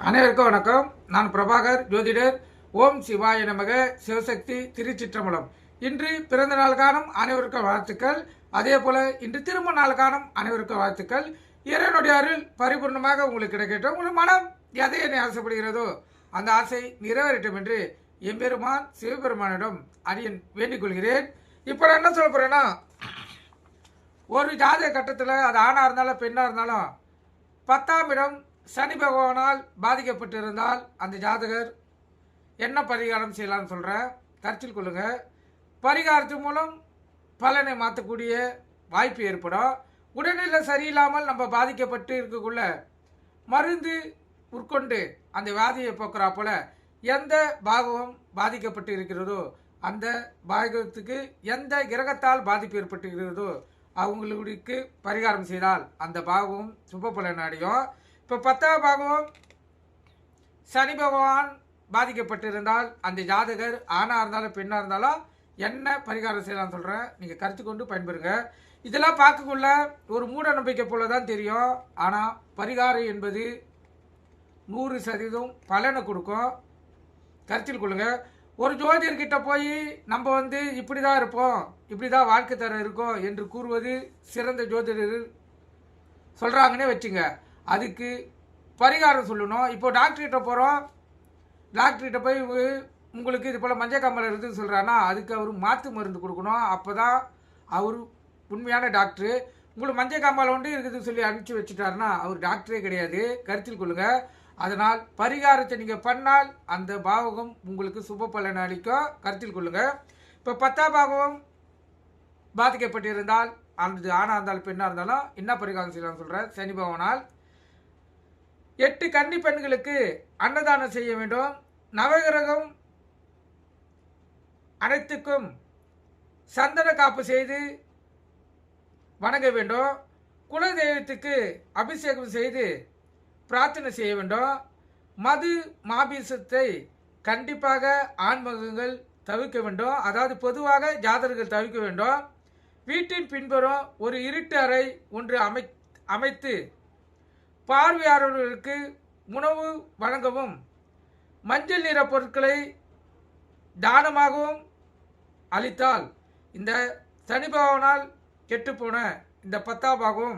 அனைவருக்கும் வணக்கம். நான் பிரபாகர் ஜோதிடர். ஓம் சிவாய நமக. சிவசக்தி திருச்சிற்றம்பலம். இன்று பிறந்த நாள் காணும் அனைவருக்கும் வாழ்த்துக்கள். அதே போல இன்று திருமண நாள் காணும் அனைவருக்கும் வாழ்த்துக்கள். இறைவனுடைய அருள் பரிபூர்ணமாக உங்களுக்கு கிடைக்கட்டும். உங்கள் மனம் எதை என்னை ஆசைப்படுகிறதோ அந்த ஆசை நிறைவேறட்டும் என்று எம்பெருமான் சிவபெருமானிடம் அடியன் வேண்டிக் கொள்கிறேன். இப்போ நான் என்ன சொல்ல போறேன்னா, ஒரு ஜாதக கட்டத்தில் அது ஆணாக இருந்தாலும் பெண்ணாக இருந்தாலும் 10ஆம் இடம் சனி பகவானால் பாதிக்கப்பட்டிருந்தால் அந்த ஜாதகர் என்ன பரிகாரம் செய்யலாம்னு சொல்கிறேன், கருத்தில் கொள்ளுங்க. பரிகாரத்து மூலம் பலனை மாற்றக்கூடிய வாய்ப்பு ஏற்படும். உடல்நிலை சரியில்லாமல் நம்ம பாதிக்கப்பட்டு இருக்கக்குள்ள மருந்து உட்கொண்டு அந்த வியாதியை போக்குறா போல எந்த பாகமும் பாதிக்கப்பட்டு இருக்கிறதோ அந்த பாகத்துக்கு எந்த கிரகத்தால் பாதிப்பு ஏற்பட்டு இருக்கிறதோ அவங்களுக்கு பரிகாரம் செய்தால் அந்த பாகமும் சுப பலன் அடையும். இப்போ 10ஆம் பாகம் சனி பகவான் பாதிக்கப்பட்டிருந்தால் அந்த ஜாதகர் ஆணாக இருந்தாலும் பெண்ணாக இருந்தாலும் என்ன பரிகாரம் செய்யலாம்னு சொல்கிறேன், நீங்கள் கருத்து கொண்டு பயன்பெறுங்க. இதெல்லாம் பார்க்கக்குள்ள ஒரு மூட நம்பிக்கை போல தான் தெரியும். ஆனால் பரிகாரம் என்பது 100% பலனை கொடுக்கும். கருத்தில் கொள்ளுங்க. ஒரு ஜோதிடர்கிட்ட போய் நம்ம இப்படி தான் இருப்போம், இப்படி தான் வாழ்க்கை தரம் இருக்கும் என்று கூறுவது சிறந்த ஜோதிடர் சொல்கிறாங்கன்னே வச்சுங்க. அதுக்கு பரிகாரம் சொல்லணும். இப்போ டாக்டர்கிட்ட போகிறோம், டாக்டர்கிட்ட போய் உங்களுக்கு இது போல் மஞ்சள் காமாலை இருக்குதுன்னு சொல்கிறான்னா அதுக்கு அவர் மாற்று மருந்து கொடுக்கணும். அப்போ தான் அவர் உண்மையான டாக்டரு. உங்களுக்கு மஞ்சள் காமாலை இருக்குதுன்னு சொல்லி அனுப்பிச்சி வச்சுட்டாருன்னா அவர் டாக்டரே கிடையாது. கருத்தில் கொள்ளுங்கள். அதனால் பரிகாரத்தை நீங்கள் பண்ணால் அந்த பாவகம் உங்களுக்கு சுப பலன் அளிக்கும். கருத்தில் கொள்ளுங்கள். இப்போ 10ஆம் பாவகம் பாதிக்கப்பட்டிருந்தால் அந்த ஆணாக இருந்தாலும் பெண்ணாக இருந்தாலும் என்ன பரிகாரம் செய்யலாம்னு சொல்கிறேன். சனி பகவானால் 8 கன்னி பெண்களுக்கு அன்னதானம் செய்ய வேண்டும். நவகிரகம் அனைத்துக்கும் சந்தன காப்பு செய்து வணங்க வேண்டும். குலதெய்வத்துக்கு அபிஷேகம் செய்து பிரார்த்தனை செய்ய வேண்டும். மது மாபீசத்தை கண்டிப்பாக ஆண்மகங்கள் தவிர்க்க வேண்டும். அதாவது பொதுவாக ஜாதகர்கள் தவிர்க்க வேண்டும். வீட்டின் பின்புறம் ஒரு இருட்டு அறை ஒன்று அமைத்து பார்வையாளர்களுக்கு உணவு வழங்கவும் மஞ்சள் நிற பொருட்களை தானமாகவும் அளித்தால் இந்த சனி பகவானால் கெட்டுப்போன இந்த 10ஆம் பாகம்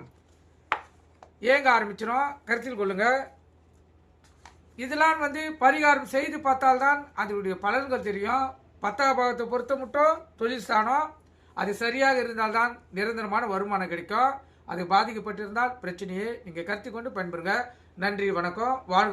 ஏங்க ஆரம்பிச்சிடும். கருத்தில் கொள்ளுங்க. இதெல்லாம் பரிகாரம் செய்து பார்த்தால்தான் அதனுடைய பலன்கள் தெரியும். 10ஆம் பாகத்தை பொறுத்த மட்டும் தொழில் ஸ்தானம் அது சரியாக இருந்தால்தான் நிரந்தரமான வருமானம் கிடைக்கும். அது பாதிக்கப்பட்டிருந்தால் பிரச்சனையே. நீங்கள் கருத்து கொண்டு பயன்பெறுங்க. நன்றி, வணக்கம், வாழ்க.